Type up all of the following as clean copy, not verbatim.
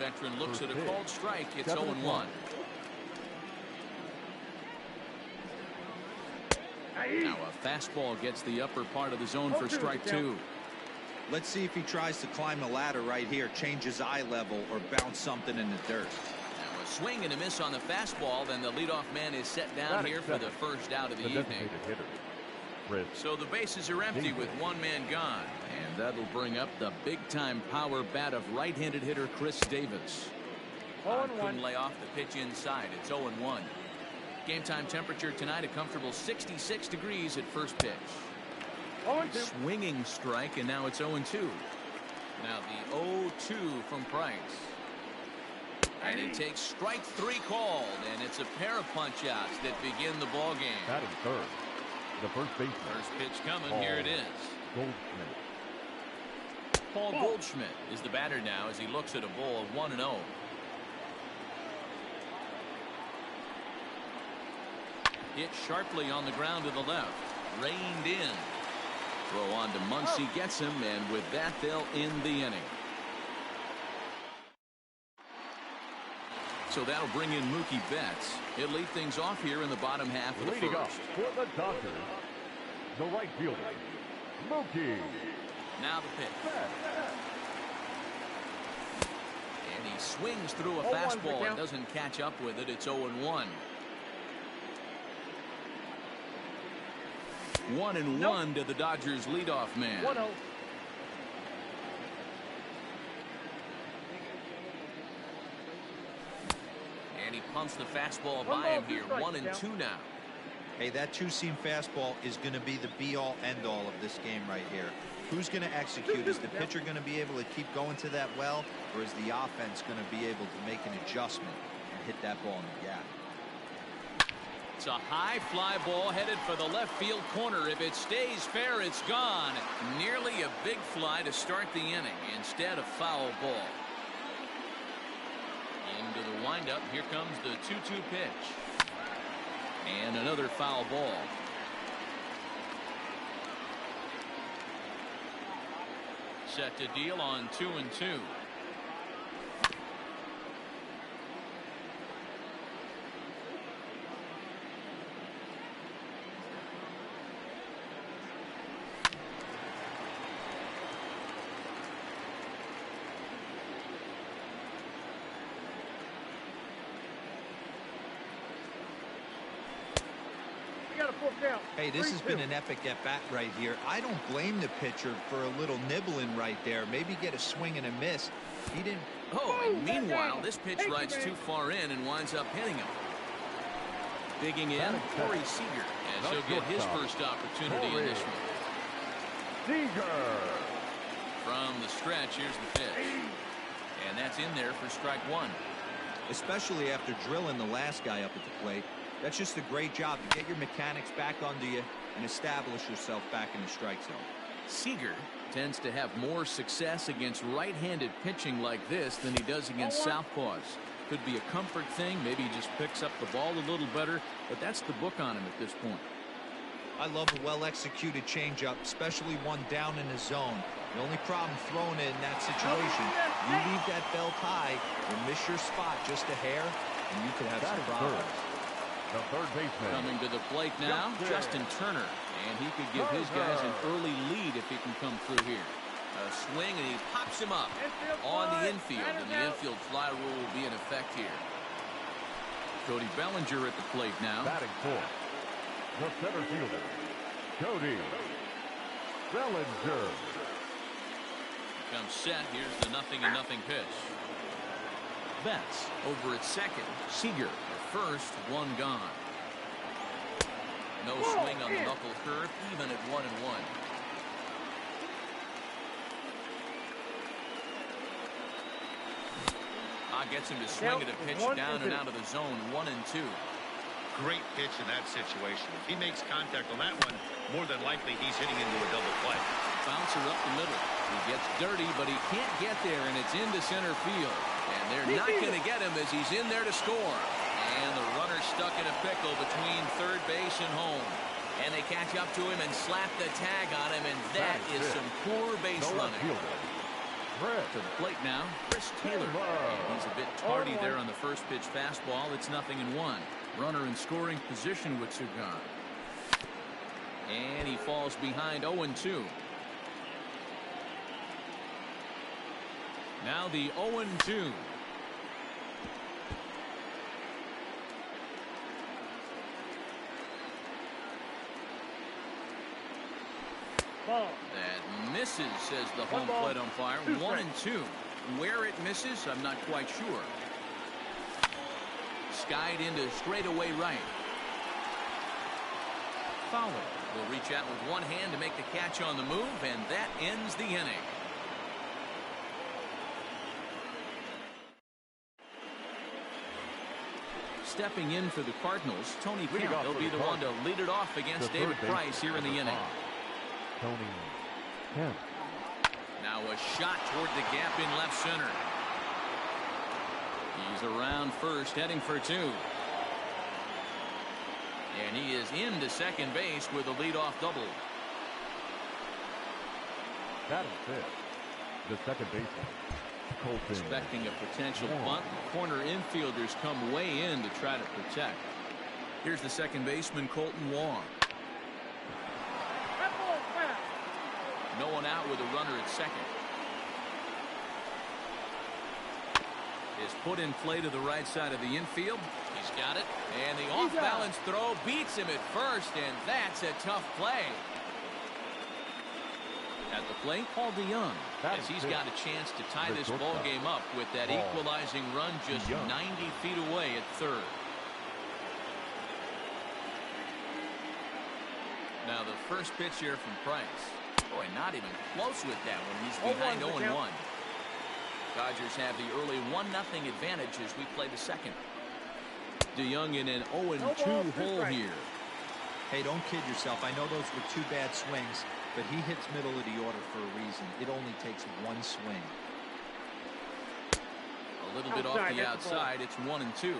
veteran looks at a called strike. It's 0-1. Now a fastball gets the upper part of the zone for strike 2. Let's see if he tries to climb the ladder right here, change his eye level, or bounce something in the dirt. Now a swing and a miss on the fastball. Then the leadoff man is set down here for the first out of the evening. So the bases are empty with one man gone. And that'll bring up the big-time power bat of right-handed hitter Chris Davis. Couldn't lay off the pitch inside. It's 0-1. Game time temperature tonight, a comfortable 66 degrees at first pitch. Swinging strike, and now it's 0-2. Now the 0-2 from Price. And he takes strike 3 called, and it's a pair of punch-outs that begin the ball game. Batting third, the first baseman. First pitch coming. Here it is. Goldschmidt. Paul Goldschmidt is the batter now as he looks at a ball of 1-0. Hit sharply on the ground to the left. Reined in. Throw on to Muncy, gets him, and with that they'll end the inning. So that'll bring in Mookie Betts. He'll lead things off here in the bottom half of the Leading first. up for the Dodgers, the right fielder, Mookie. Now the pitch. And he swings through a fastball and doesn't catch up with it. It's 0-1. 1-1 to the Dodgers leadoff man. 1-0. And he pumps the fastball by him here. 1-2 now. Hey, that two-seam fastball is going to be the be-all, end-all of this game right here. Who's going to execute? Is the pitcher going to be able to keep going to that well, or is the offense going to be able to make an adjustment and hit that ball in the gap? It's a high fly ball headed for the left field corner. If it stays fair, it's gone. Nearly a big fly to start the inning. Instead, a foul ball. Into the windup. Here comes the 2-2 pitch. And another foul ball. Set to deal on 2-2. Hey, this has been an epic at-bat right here. I don't blame the pitcher for a little nibbling right there. Maybe get a swing and a miss. He didn't. Oh, and meanwhile, this pitch rides too far in and winds up hitting him. Digging in, Corey Seager, as he'll get his first opportunity in this one. Seager. From the stretch, here's the pitch. And that's in there for strike 1. Especially after drilling the last guy up at the plate. That's just a great job to get your mechanics back onto you and establish yourself back in the strike zone. Seager tends to have more success against right-handed pitching like this than he does against southpaws. Could be a comfort thing. Maybe he just picks up the ball a little better, but that's the book on him at this point. I love a well-executed changeup, especially one down in the zone. The only problem throwing it in that situation, you leave that belt high or miss your spot just a hair, and you could have some problems. The third baseman. Coming to the plate now, Justin Turner. And he could give his guys an early lead if he can come through here. A swing, and he pops him up on the infield. And the infield fly rule will be in effect here. Cody Bellinger at the plate now. Batting fourth, the center fielder, Cody Bellinger. Comes set. Here's the 0-0 pitch. Betts over at second. Seager at first. One gone. No swing on the knuckle curve, even at 1-1. Gets him to swing at a pitch down and out of the zone. 1-2. Great pitch in that situation. If he makes contact on that one, more than likely he's hitting into a double play. Bouncer up the middle. He gets dirty, but he can't get there, and it's into center field. And they're not going to get him as he's in there to score. And the runner's stuck in a pickle between third base and home. And they catch up to him and slap the tag on him, and that is some poor base running. To the plate now, Chris Taylor. And a bit tardy there on the first pitch fastball. It's 0-1. Runner in scoring position with Sugan. And he falls behind 0-2. Now the 0-2. That misses, says the home plate umpire. 1-2. Where it misses, I'm not quite sure. Skied into straightaway right. Fowler will reach out with one hand to make the catch on the move, and that ends the inning. Stepping in for the Cardinals, Tony Kemp. He'll be the one to lead it off against David Price here in the inning. Tony Kemp. Now a shot toward the gap in left center. He's around first, heading for two. And he is into second base with a leadoff double. That is it. The second baseman, Colton. Expecting a potential bunt. Corner infielders come way in to try to protect. Here's the second baseman, Colton Wong. No one out with a runner at second. Is put in play to the right side of the infield. He's got it. And the off-balance throw beats him at first, and that's a tough play. At the plate, Paul DeYoung, as he's got a chance to tie this ball game up with that equalizing run just 90 feet away at third. Now the first pitch here from Price. Boy, not even close with that one. He's behind 0-1. Dodgers have the early 1-0 advantage as we play the second. DeYoung in an 0-2 hole here. Hey, don't kid yourself. I know those were two bad swings, but he hits middle of the order for a reason. It only takes one swing. A little bit off the outside. It's 1-2.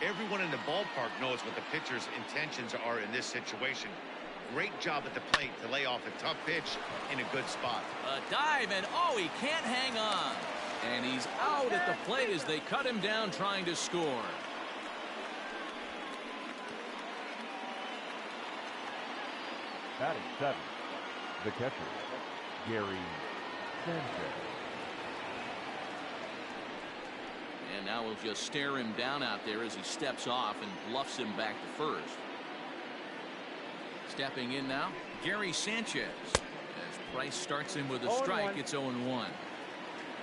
Everyone in the ballpark knows what the pitcher's intentions are in this situation. Great job at the plate to lay off a tough pitch in a good spot. A dive, and he can't hang on. And he's out at the plate as they cut him down trying to score. Batting seven, the catcher, Gary Sanchez. And now we'll just stare him down out there as he steps off and bluffs him back to first. Stepping in now, Gary Sanchez. As Price starts him with a strike, it's 0-1.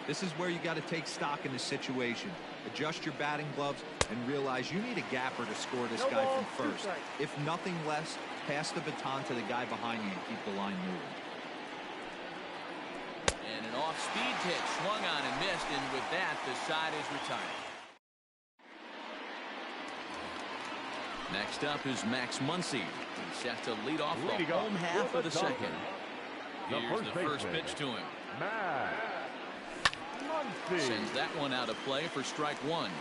This is where you got to take stock in the situation. Adjust your batting gloves and realize you need a gapper to score this guy from first. If nothing less, pass the baton to the guy behind you and keep the line moving. And an off-speed pitch swung on and missed, and with that, the side is retired. Next up is Max Muncy. He's set to lead off the home half of the second. Here's the first pitch to him. Max Muncy sends that one out of play for strike one.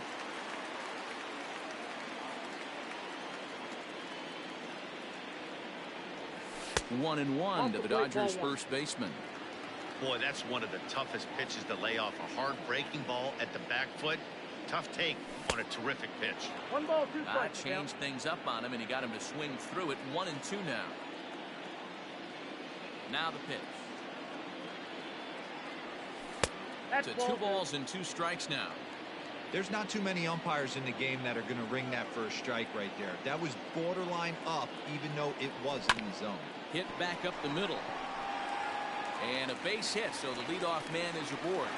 One and one to the Dodgers' first baseman. Boy, that's one of the toughest pitches to lay off. A hard breaking ball at the back foot. Tough take on a terrific pitch. 1 ball, 2 strikes. Changed things up on him, and he got him to swing through it. 1-2 now. Now the pitch. That's to 2 balls and 2 strikes now. There's not too many umpires in the game that are going to ring that first strike right there. That was borderline up, even though it was in the zone. Hit back up the middle. And a base hit, so the leadoff man is aboard.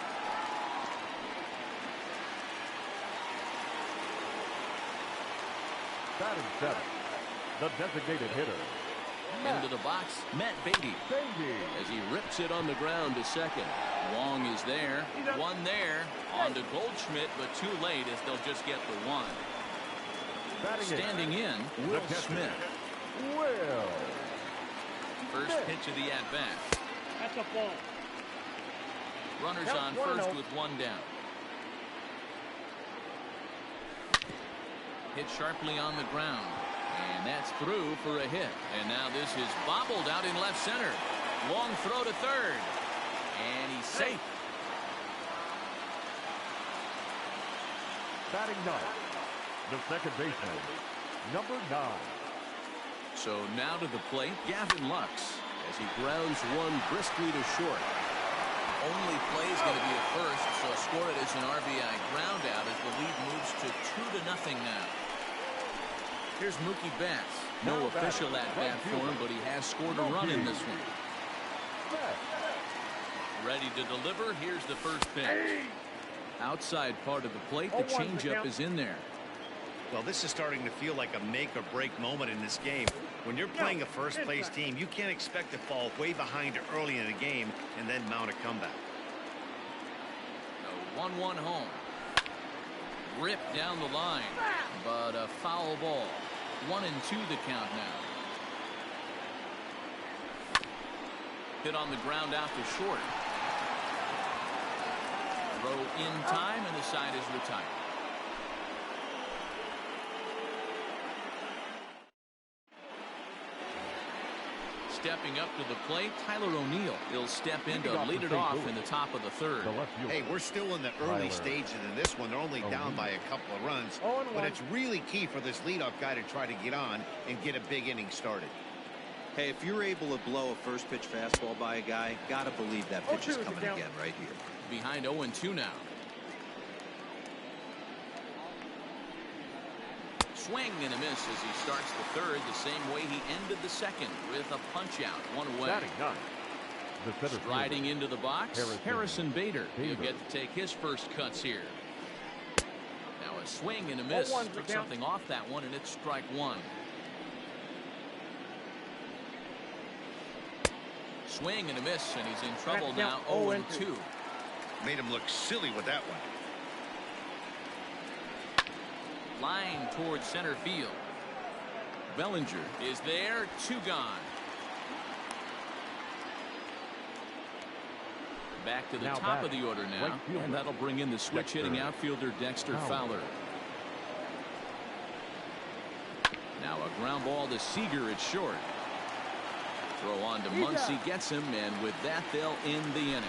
Batting seven, the designated hitter. Into the box, Matt Beatty. As he rips it on the ground to second. Wong is there. One there. On to Goldschmidt, but too late as they'll just get the one. Standing in, Will Smith. Will. First pitch of the at-bat. That's a ball. Runners on first with one down. Hit sharply on the ground. And that's through for a hit. And now this is bobbled out in left center. Long throw to third. And he's safe. Batting ninth, the second baseman, number 9. So now to the plate, Gavin Lux, as he grounds one briskly to short. Only play is going to be a first, so score it as an RBI ground out as the lead moves to 2-0 now. Here's Mookie Betts. No official at-bat for him, but he has scored a run in this one. Ready to deliver. Here's the first pitch. Outside part of the plate, the changeup is in there. Well, this is starting to feel like a make-or-break moment in this game. When you're playing a first-place team, you can't expect to fall way behind early in the game and then mount a comeback. A 1-1 home. Ripped down the line, but a foul ball. 1-2 the count now. Hit on the ground out to short. Throw in time, and the side is retired. Stepping up to the plate, Tyler O'Neill. He'll step in to lead it off in the top of the third. Hey, we're still in the early stages in this one. They're only down by a couple of runs. But it's really key for this leadoff guy to try to get on and get a big inning started. Hey, if you're able to blow a first pitch fastball by a guy, gotta believe that pitch is coming again right here. Behind 0-2 now. Swing and a miss as he starts the third the same way he ended the second with a punch out, 1 away. Striding into the box, Harrison Bader. He'll get to take his first cuts here. Now a swing and a miss. Took something off that one, and it's strike 1. Swing and a miss, and he's in trouble now. 0-2. Made him look silly with that one. Line towards center field. Bellinger is there. 2 gone. Back to the top of the order now, and that'll bring in the switch hitting outfielder Dexter Fowler. Now a ground ball to Seager at short. Throw on to Muncy, gets him, and with that they'll end the inning.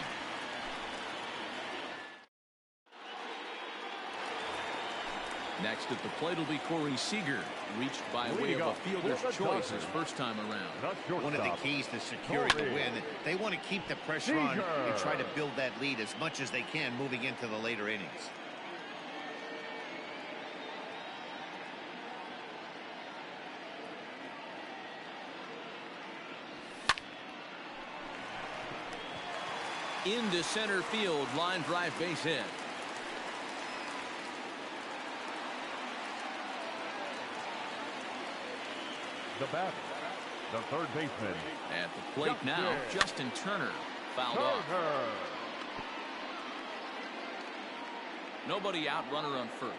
Next at the plate will be Corey Seager, reached by way of a fielder's choice his first time around. One of the keys to securing the win, they want to keep the pressure on and try to build that lead as much as they can moving into the later innings. Into center field, line drive base hit. The batter, the third baseman. At the plate now, Justin Turner fouled off. Nobody out, runner on first.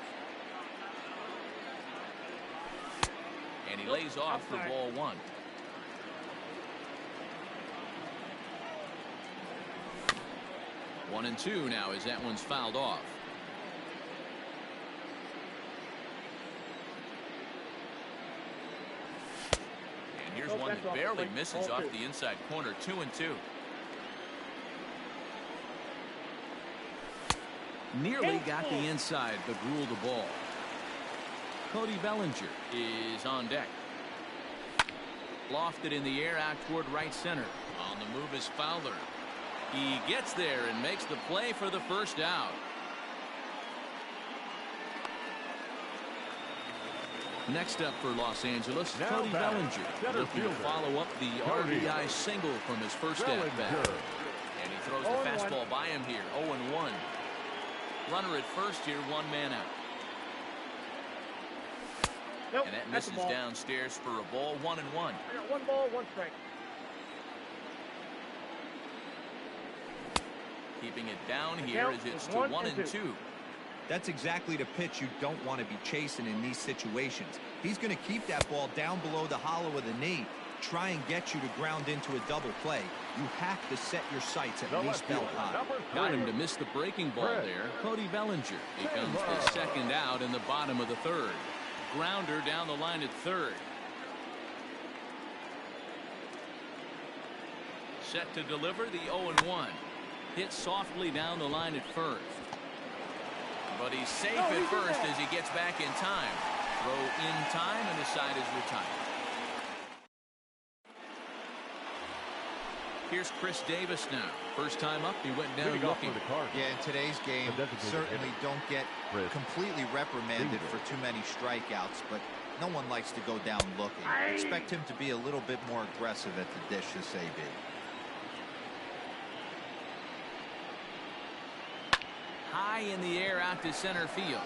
And he lays off for ball 1. One and 2 now as that one's fouled off. And here's one that barely misses off the inside corner. 2-2. Nearly got the inside, but ruled the ball. Cody Bellinger is on deck. Lofted in the air out toward right center. On the move is Fowler. He gets there and makes the play for the first out. Next up for Los Angeles, Cody Bellinger, looking to follow up the RBI single from his first at bat. And he throws the fastball by him here. 0-1. Runner at first here, 1 man out. And that misses downstairs for a ball. 1-1. 1 ball, 1 strike. Keeping it down here as it's to 1-2. That's exactly the pitch you don't want to be chasing in these situations. He's going to keep that ball down below the hollow of the knee, try and get you to ground into a double play. You have to set your sights at least belt high. Got him to miss the breaking ball there. Cody Bellinger becomes the second out in the bottom of the third. Grounder down the line at third. Set to deliver the 0-1. Hit softly down the line at first. But But he's safe at first as he gets back in time. Throw in time, and the side is retired. Here's Chris Davis now. First time up, he went down looking. Yeah, in today's game, certainly don't get completely reprimanded for too many strikeouts, but no one likes to go down looking. Expect him to be a little bit more aggressive at the dish this AB. High in the air out to center field.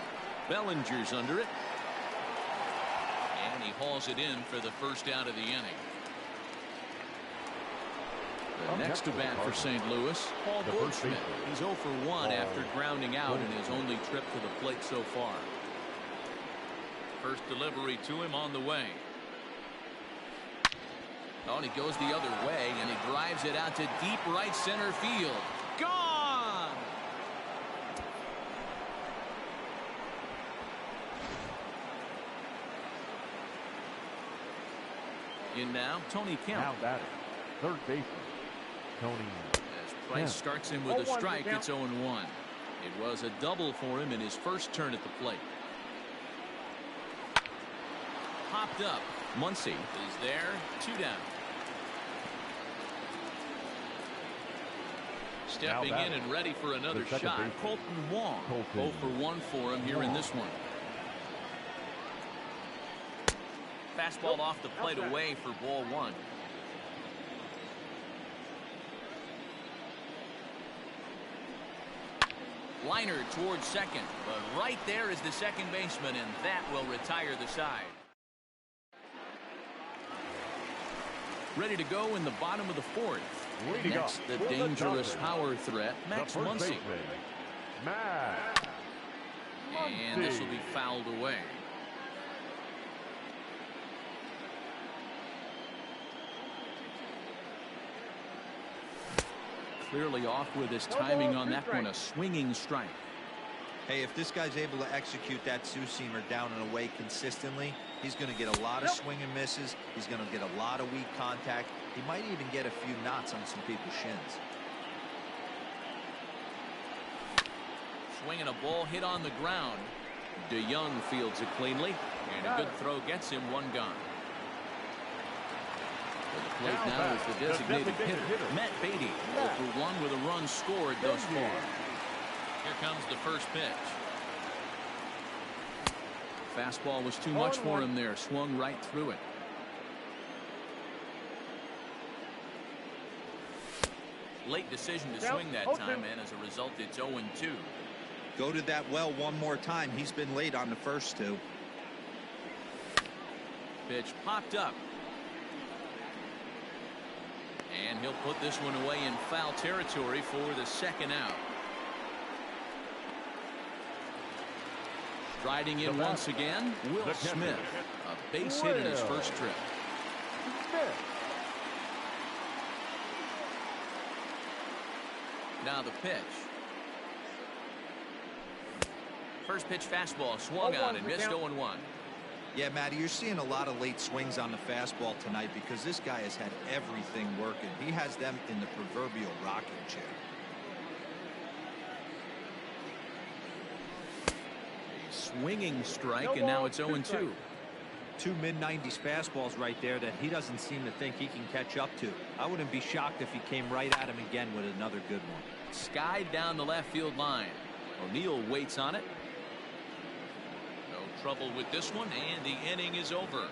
Bellinger's under it. And he hauls it in for the first out of the inning. The next to bat for St. Louis, Paul Goldschmidt. He's 0 for 1 after grounding out in his only trip to the plate so far. First delivery to him on the way. Oh, and he goes the other way, and he drives it out to deep right center field. Gone! In now, Tony Kemp. Now batting, third baseman, Tony. As Price starts him with a strike, it's 0-1. It was a double for him in his first turn at the plate. Popped up. Muncy is there. 2 down. Stepping in and ready for another shot. Colton Wong. 0 for 1 for him here in this one. Fastball off the plate away for ball 1. Liner towards second, but right there is the second baseman, and that will retire the side. Ready to go in the bottom of the 4th. Next, the dangerous power threat, Max Muncy. And this will be fouled away. Clearly off with his timing on that one, a swinging strike. Hey, if this guy's able to execute that two-seamer down and away consistently, he's going to get a lot of swing and misses. He's going to get a lot of weak contact. He might even get a few knots on some people's shins. Swinging a ball hit on the ground. DeYoung fields it cleanly, and a good throw gets him 1 gone. For the plate now is the designated hitter, Matt Beatty, 0 for 1 with a run scored thus far. Here comes the first pitch. Fastball was too much for him there. Swung right through it. Late decision to swing that time, and as a result, it's 0-2. Go to that well one more time. He's been late on the first 2. Pitch popped up. And he'll put this one away in foul territory for the second out. Striding in once again, Will Smith. A base hit in his first trip. Now the pitch. First pitch fastball swung on and missed 0-1. Yeah, Matty, you're seeing a lot of late swings on the fastball tonight because this guy has had everything working. He has them in the proverbial rocking chair. A swinging strike, and now it's 0-2. 2 mid-90s fastballs right there that he doesn't seem to think he can catch up to. I wouldn't be shocked if he came right at him again with another good one. Skied down the left field line. O'Neill waits on it. Trouble with this one, and the inning is over.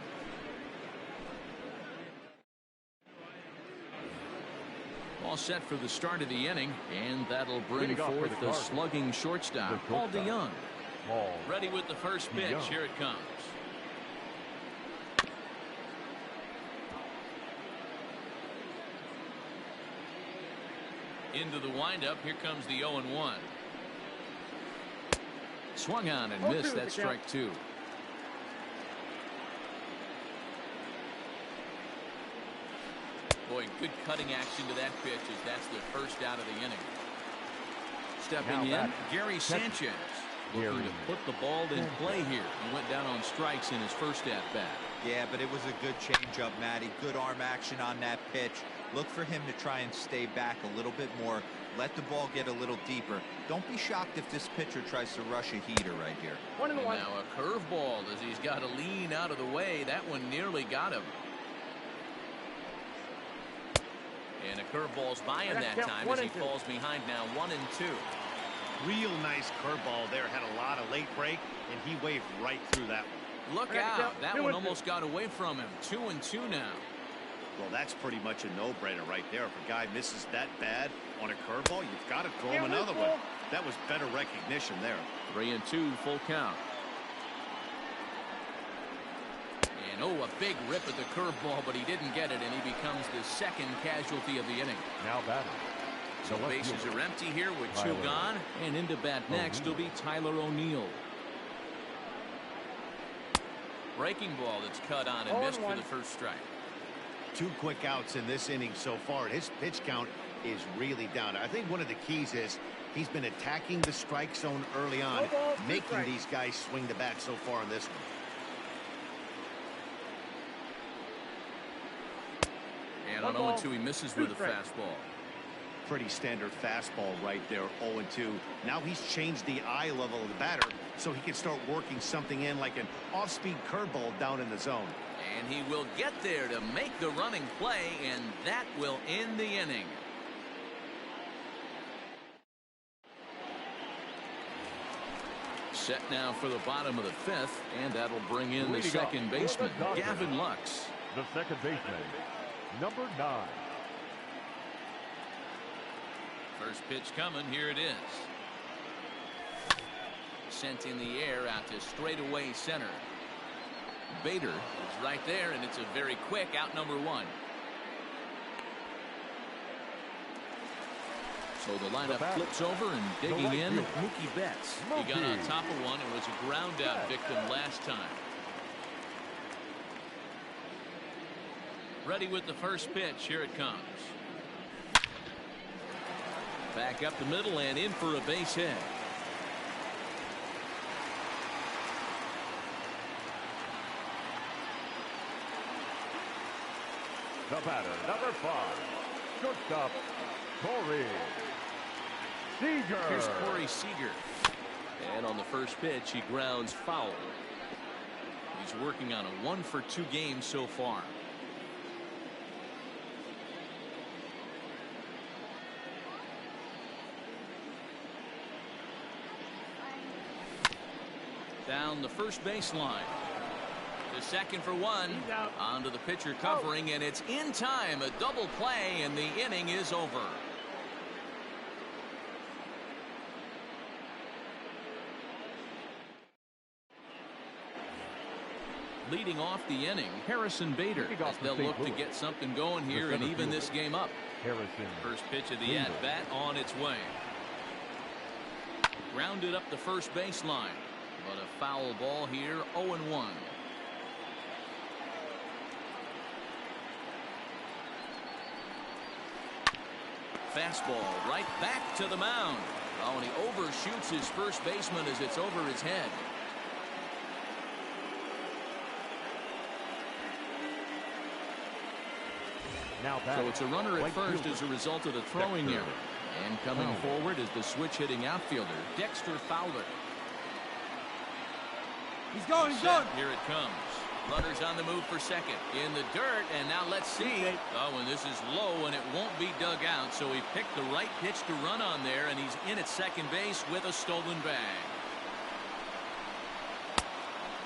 All set for the start of the inning, and that'll bring forth the slugging shortstop, Paul DeYoung. Ready with the first pitch. Here it comes. Into the windup. Here comes the 0-1. Swung on and missed. That strike 2. Boy, good cutting action to that pitch as that's the first out of the inning. Stepping in, Gary Sanchez. Looking to put the ball in play here. He went down on strikes in his first at-bat. Yeah, but it was a good changeup, Matty. Good arm action on that pitch. Look for him to try and stay back a little bit more. Let the ball get a little deeper. Don't be shocked if this pitcher tries to rush a heater right here. 1-1. Now a curveball as he's got to lean out of the way. That one nearly got him. And a curveball's by him that time as he falls behind now 1-2. Real nice curveball there. Had a lot of late break, and he waved right through that one. Look out. That one almost got away from him. 2-2 now. Well, that's pretty much a no-brainer right there. If a guy misses that bad on a curveball, you've got to throw him another one. That was better recognition there. 3-2, full count. And oh, a big rip at the curveball, but he didn't get it, and he becomes the second casualty of the inning. Now batting. So bases are empty here with two gone, and into bat next will be Tyler O'Neill. Breaking ball that's cut on and missed for the first strike. 2 quick outs in this inning so far. His pitch count is really down. I think one of the keys is he's been attacking the strike zone early on, making these guys swing the bat so far in this one. And on 0-2, he misses with a fastball. Pretty standard fastball right there, 0-2. Now he's changed the eye level of the batter so he can start working something in like an off-speed curveball down in the zone. And he will get there to make the running play, and that will end the inning. Set now for the bottom of the 5th, and that'll bring in the second baseman, Gavin Lux. The second baseman, number 9. First pitch coming. Here it is. Sent in the air out to straightaway center. Bader is right there, and it's a very quick out, number 1. So the lineup flips over, and digging in, Mookie Betts. He got on top of one and was a ground out victim last time. Ready with the first pitch. Here it comes. Back up the middle and in for a base hit. The batter, number 5, shortstop, Corey Seager. Here's Corey Seager. And on the first pitch, he grounds foul. He's working on a 1-for-2 game so far. Down the first baseline. The second for 1. Onto the pitcher covering, and it's in time. A double play, and the inning is over. Leading off the inning, Harrison Bader, as they'll look to get something going here and even this game up. First pitch of the at-bat on its way. Grounded up the first baseline. But a foul ball here, 0-1. Fastball right back to the mound. Oh, and he overshoots his first baseman as it's over his head. So it's a runner at first as a result of the throwing error. And coming forward is the switch-hitting outfielder, Dexter Fowler. He's going, he's going. Here it comes. Runners on the move for second. In the dirt, and now let's see. Oh, and this is low, and it won't be dug out. So he picked the right pitch to run on there, and he's in at second base with a stolen bag.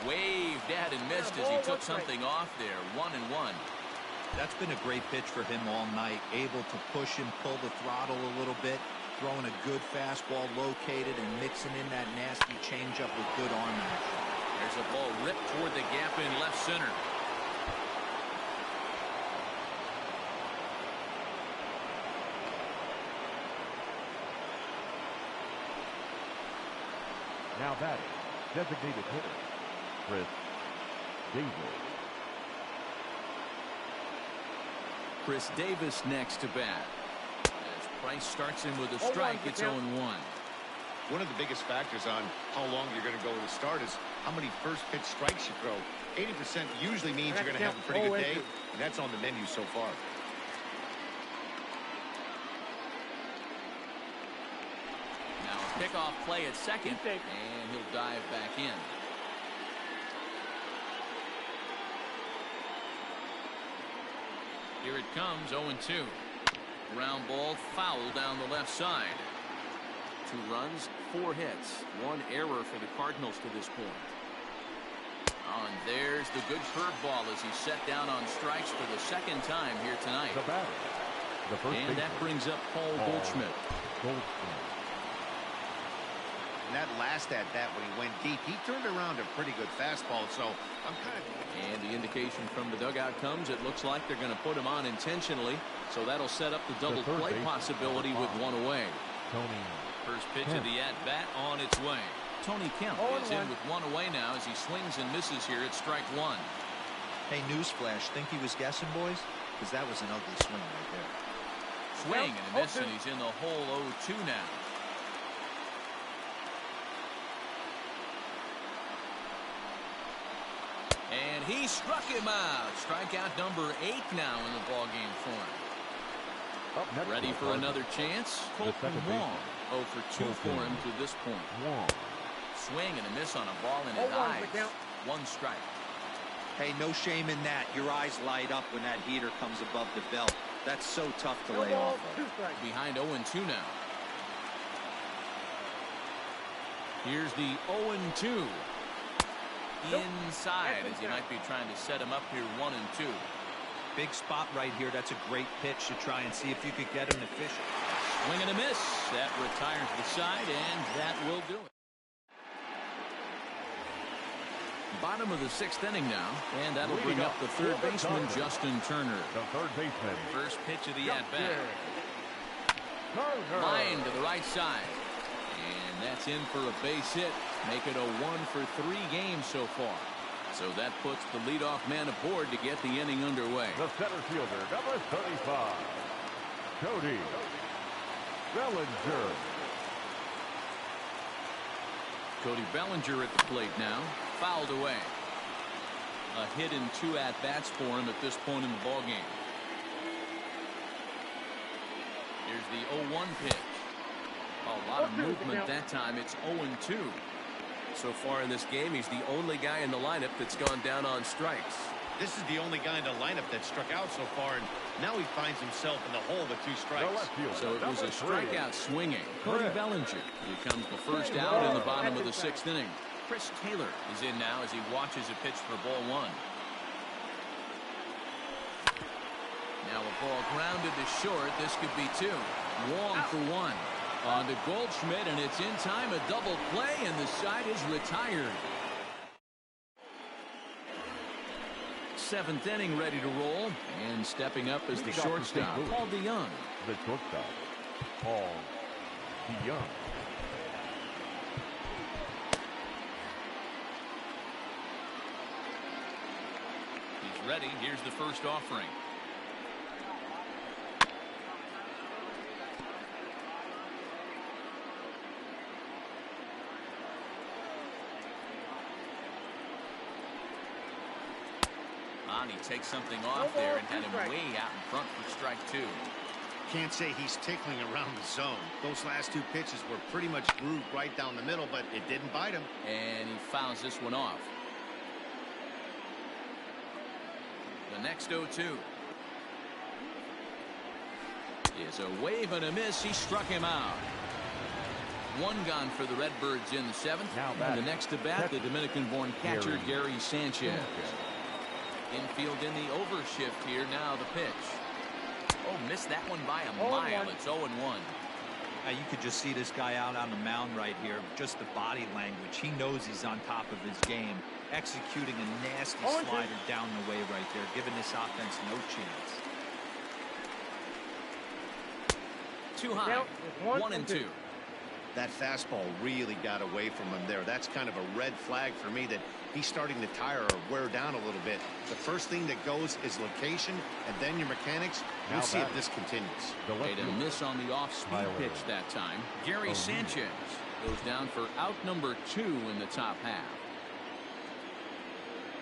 Waved at and missed as he took something off there. 1-1. That's been a great pitch for him all night. Able to push and pull the throttle a little bit. Throwing a good fastball located and mixing in that nasty changeup with good arm action. There's a ball ripped toward the gap in left center. Now batting, designated hitter, Chris Davis. Chris Davis next to bat. As Price starts in with a strike, it's 0-1. one of the biggest factors on how long you're going to go with the start is how many first pitch strikes you throw. 80% usually means you're going to have a pretty good day, and that's on the menu so far. Now a pickoff play at second, and he'll dive back in. Here it comes, 0-2. Ground ball, foul down the left side. 2 runs, 4 hits, 1 error for the Cardinals to this point. Oh, and there's the good curveball as he's set down on strikes for the second time here tonight. And that brings up Paul Goldschmidt. And that last at bat when he went deep, he turned around a pretty good fastball, so I'm kind of... And the indication from the dugout comes, it looks like they're going to put him on intentionally, so that'll set up the double play possibility with 1 away. First pitch of the at-bat on its way. Tony Kemp is in with 1 away now as he swings and misses here at strike 1. Hey, newsflash, think he was guessing, boys? Because that was an ugly swing right there. Swing and a miss, and he's in the hole 0-2 now. And he struck him out. Strikeout number 8 now in the ballgame for him. Ready for another chance? Colton Wong. 0 for 2 for him to this point. Swing and a miss on a ball in his eyes. 1 strike. Hey, no shame in that. Your eyes light up when that heater comes above the belt. That's so tough to lay off of. Behind 0-2 now. Here's the 0-2. Inside as he might be trying to set him up here 1-2. Big spot right here. That's a great pitch to try and see if you could get him to fish. Swing and a miss. That retires the side, and that will do it. Bottom of the 6th inning now, and that'll bring up the third baseman, Justin Turner. The third baseman. First pitch of the at-bat. Line to the right side. And that's in for a base hit. Make it a 1 for 3 games so far. So that puts the leadoff man aboard to get the inning underway. The center fielder, number 35, Cody Bellinger. Cody Bellinger at the plate now. Fouled away. A hit in 2 at-bats for him at this point in the ballgame. Here's the 0-1 pitch. A lot of movement that time. It's 0-2. So far in this game, he's the only guy in the lineup that's gone down on strikes. This is the only guy in the lineup that struck out so far, and now he finds himself in the hole with 2 strikes. So it was a strikeout swinging. Cody Bellinger. Here comes the first out in the bottom of the 6th inning. Chris Taylor is in now as he watches a pitch for ball 1. Now a ball grounded to short. This could be 2. Wong for 1. On to Goldschmidt, and it's in time, a double play, and the side is retired. 7th inning ready to roll, and stepping up is the shortstop, Paul DeYoung. The shortstop, Paul DeYoung. He's ready. Here's the first offering. He takes something off there and had him way out in front for strike 2. Can't say he's tickling around the zone. Those last 2 pitches were pretty much grooved right down the middle, but it didn't bite him. And he fouls this one off. The next 0-2 is a wave and a miss. He struck him out. 1 gone for the Redbirds in the 7th. And the next to bat, the Dominican-born catcher Gary Sanchez. Infield in the overshift here. Now the pitch. Oh, missed that one by a mile. It's 0-1. You could just see this guy out on the mound right here. Just the body language. He knows he's on top of his game. Executing a nasty slider down the way right there. Giving this offense no chance. Too high. 1-2. That fastball really got away from him there. That's kind of a red flag for me that he's starting to tire or wear down a little bit. The first thing that goes is location, and then your mechanics. We'll see if this continues. Made a miss on the off-speed pitch that time. Gary Sanchez, Goes down for out number 2 in the top half.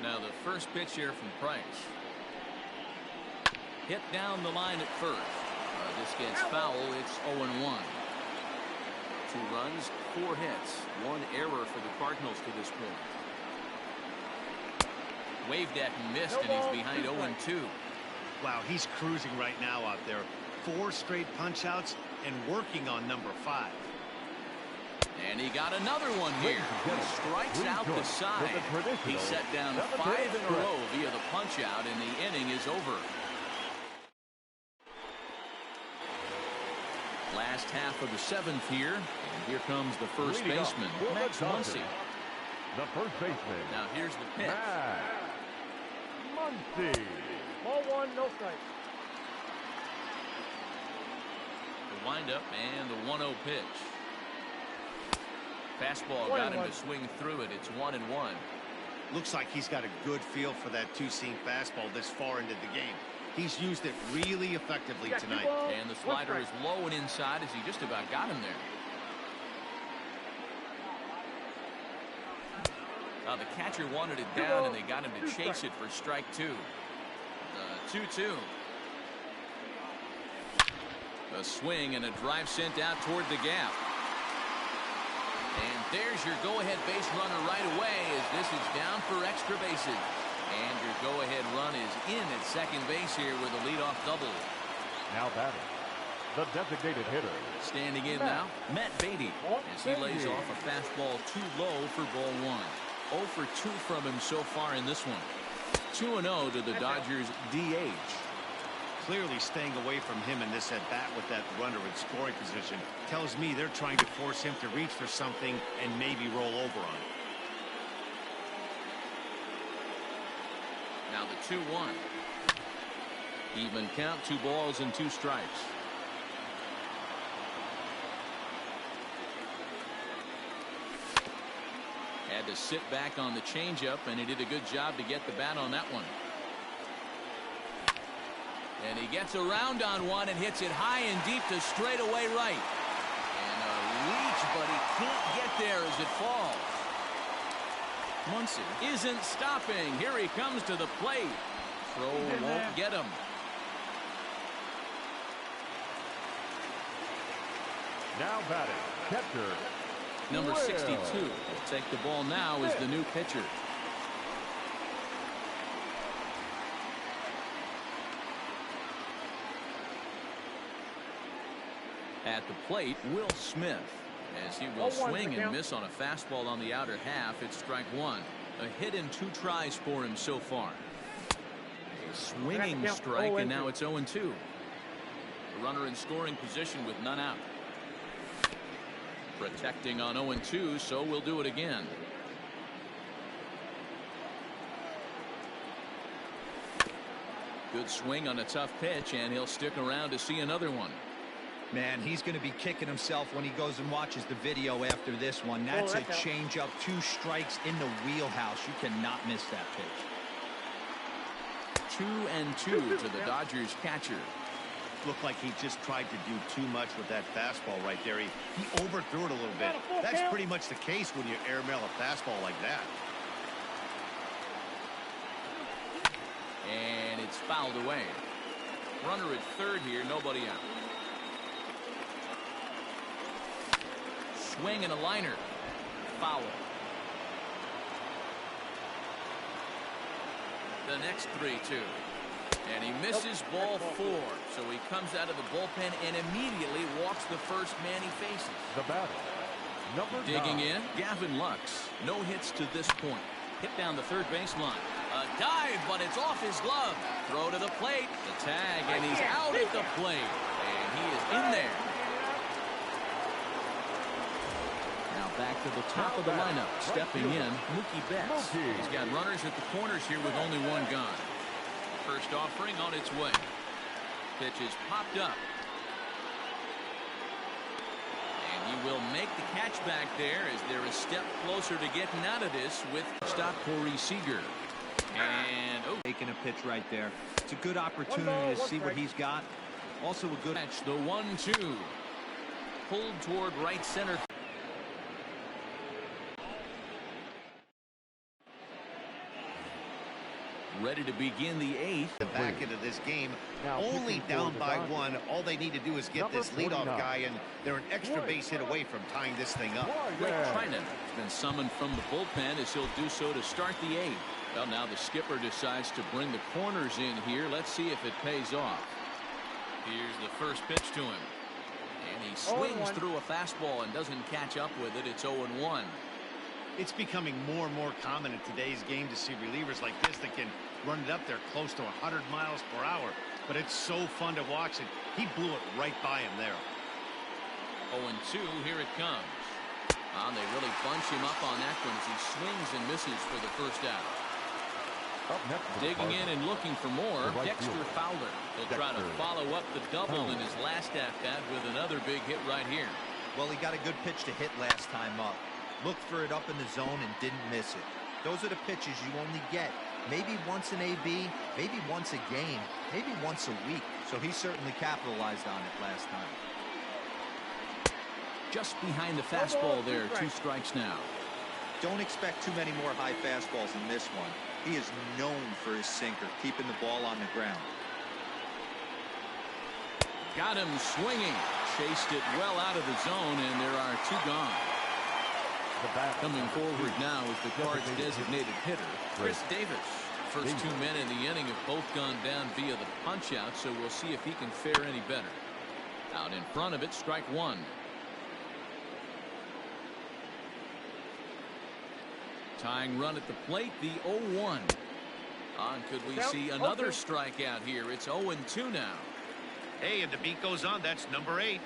Now the first pitch here from Price. Hit down the line at first. This gets foul. It's 0-1. 2 runs, 4 hits, 1 error for the Cardinals to this point. Waved at and missed, and he's behind 0-2. Wow, he's cruising right now out there. 4 straight punch outs and working on number 5. And he got another one here. He strikes out the side. He set down 5 in a row via the punch out, and the inning is over. Last half of the 7th here, and here comes the first baseman, Max Muncy. The first baseman. Now here's the pitch. Muncy. Ball 1, no strikes. The windup and the 1-0 pitch. Fastball got him to swing through it. It's 1-1. Looks like he's got a good feel for that two-seam fastball this far into the game. He's used it really effectively tonight. And the slider is low and inside as he just about got him there. The catcher wanted it down, and they got him to chase it for strike 2. 2-2. A swing and a drive sent out toward the gap. And there's your go-ahead base runner right away as this is down for extra bases. And your go-ahead run is in at second base here with a leadoff double. Now batting, the designated hitter. Standing in now, Matt Beatty, as he lays off a fastball too low for ball 1. 0 for 2 from him so far in this one. 2-0 to the Dodgers DH. Clearly staying away from him in this at-bat with that runner in scoring position tells me they're trying to force him to reach for something and maybe roll over on it. Now the 2-1. Even count, 2 balls and 2 strikes. Had to sit back on the changeup, and he did a good job to get the bat on that one. And he gets around on one and hits it high and deep to straightaway right. And a reach, but he can't get there as it falls. Muncy isn't stopping. Here he comes to the plate. Throw won't get him. Now batting, catcher. Number 62 will take the ball now as the new pitcher. At the plate, Will Smith, as he will swing and miss on a fastball on the outer half. It's strike 1. A hit in 2 tries for him so far. A swinging strike, and now it's 0-2. The runner in scoring position with none out. Protecting on 0-2, so we'll do it again. Good swing on a tough pitch, and he'll stick around to see another one. Man, he's going to be kicking himself when he goes and watches the video after this one. That's a changeup, 2 strikes in the wheelhouse. You cannot miss that pitch. 2-2 to the Dodgers catcher. Looked like he just tried to do too much with that fastball right there. He overthrew it a little bit. That's pretty much the case when you airmail a fastball like that. And it's fouled away. Runner at third here, nobody out. Swing and a liner. Foul. The next 3-2. And he misses ball 4. So he comes out of the bullpen and immediately walks the first man he faces. The batter, number 9. Digging in, Gavin Lux. No hits to this point. Hit down the third baseline. A dive, but it's off his glove. Throw to the plate. The tag, and he's out at the plate. And he is in there. Now back to the top of the lineup. Stepping in, Mookie Betts. He's got runners at the corners here with only 1 gone. First offering on its way. Pitch is popped up. And he will make the catch back there as they're a step closer to getting out of this with stop Corey Seager. And taking a pitch right there. It's a good opportunity to see what he's got. Also a good catch. The 1-2 pulled toward right center. Ready to begin the 8th. The back end of this game, Now, only down by Dodgers. 1. All they need to do is get Number this leadoff 49. guy, and they're an extra base hit away from tying this thing up. Blake Trinan has been summoned from the bullpen as he'll do so to start the 8th. Well, now the skipper decides to bring the corners in here. Let's see if it pays off. Here's the first pitch to him. And he swings through a fastball and doesn't catch up with it. It's 0-1. It's becoming more and more common in today's game to see relievers like this that can run it up there close to 100 miles per hour. But it's so fun to watch it. He blew it right by him there. 0-2, here it comes. And they really bunch him up on that one as he swings and misses for the first out. Digging in and looking for more, Dexter Fowler. He'll try to follow up the double in his last at-bat with another big hit right here. Well, he got a good pitch to hit last time up. Looked for it up in the zone and didn't miss it. Those are the pitches you only get. Maybe once an AB, maybe once a game, maybe once a week. So he certainly capitalized on it last time. Just behind the fastball there, 2 strikes now. Don't expect too many more high fastballs than this one. He is known for his sinker, keeping the ball on the ground. Got him swinging. Chased it well out of the zone, and there are 2 gone. Coming forward now is the Cards' designated hitter, Chris Davis. First 2 men in the inning have both gone down via the punch-out, so we'll see if he can fare any better. Out in front of it, strike 1. Tying run at the plate, the 0-1. Could we see another strikeout here? It's 0-2 now. Hey, and the beat goes on. That's number 8.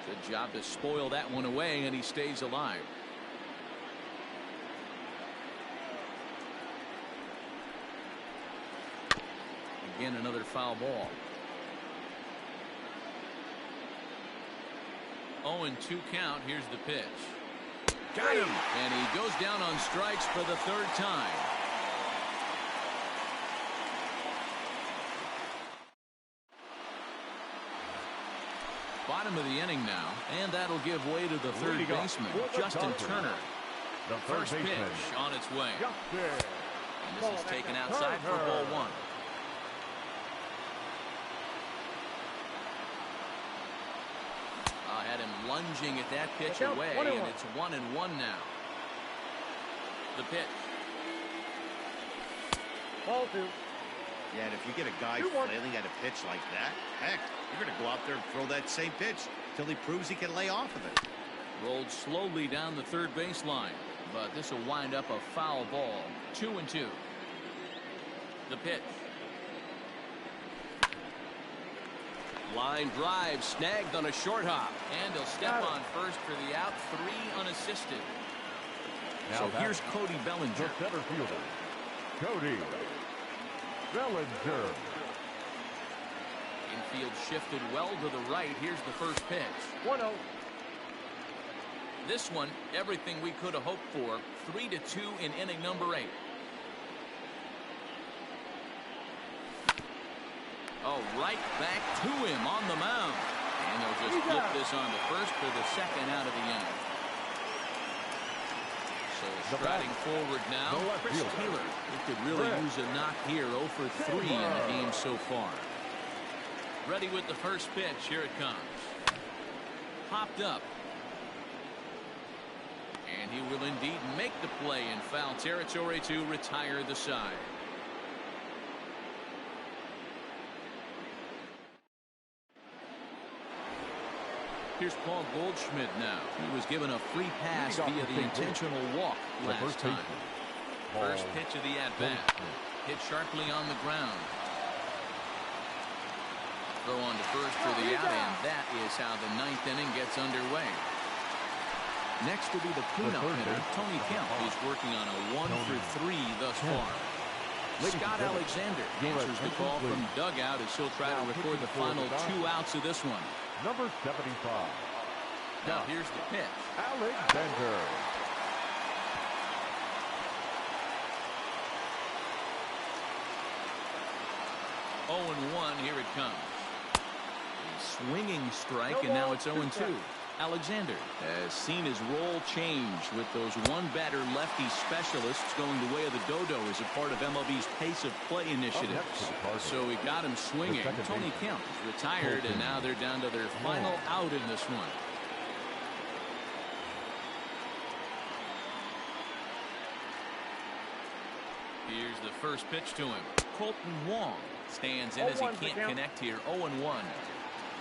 Good job to spoil that one away, and he stays alive. Again, another foul ball. 0-2 count. Here's the pitch. Got him! And he goes down on strikes for the 3rd time. Bottom of the inning now, and that'll give way to the 3rd baseman, Justin Turner. The First pitch on its way. And this is taken outside for ball 1. Had him lunging at that pitch away, and it's 1-1 now. The pitch. Ball 2. Yeah, and if you get a guy flailing at a pitch like that, heck, you're going to go out there and throw that same pitch till he proves he can lay off of it. Rolled slowly down the 3rd baseline, but this will wind up a foul ball. 2-2. The pitch. Line drive snagged on a short hop, and he'll step on first for the out. 3 unassisted. So here's Cody Bellinger. The center fielder, Cody Bellinger. Infield shifted well to the right. Here's the first pitch. 1-0. This one, everything we could have hoped for. 3-2 in inning number 8. Oh, right back to him on the mound. And they'll just flip this on to first for the 2nd out of the inning. So striding forward now, Chris Taylor. He could really use a knock here. 0 for 3 in the game so far. Ready with the first pitch. Here it comes. Popped up. And he will indeed make the play in foul territory to retire the side. Here's Paul Goldschmidt now. He was given a free pass via the intentional walk last time. First pitch of the at-bat. Hit sharply on the ground. Throw on to first for the out, and that is how the 9th inning gets underway. Next will be the cleanup hitter, Tony Kemp. He's working on a 1 for 3 thus far. Scott Alexander answers the call from dugout as he'll try to record the final 2 outs of this one. Number 75. Now here's the pitch. Alexander. Oh, 0-1, here it comes. A swinging strike, and now it's 0-2. Alexander has seen his role change with those one-batter lefty specialists going the way of the dodo as a part of MLB's pace of play initiatives. So he got him swinging. Tony Kemp is retired, and now they're down to their final out in this one. Here's the first pitch to him. Colton Wong stands in as he can't connect here. 0-1.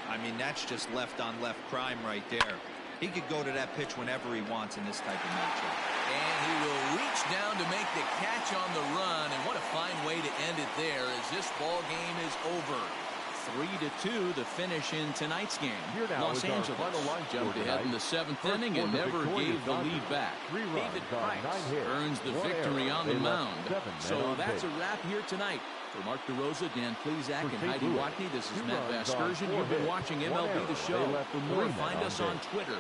I mean, that's just left-on-left crime right there. He could go to that pitch whenever he wants in this type of matchup. And he will reach down to make the catch on the run. And what a fine way to end it there as this ball game is over. 3-2 the finish in tonight's game. Los Angeles jumped ahead in the 7th inning and never gave the lead back. David Price earns the victory on the mound. So that's a wrap here tonight. For Mark DeRosa, Dan Plezak, and Heidi Watney, this is Matt Vasgersian. You've been watching MLB The Show. For more, find us on Twitter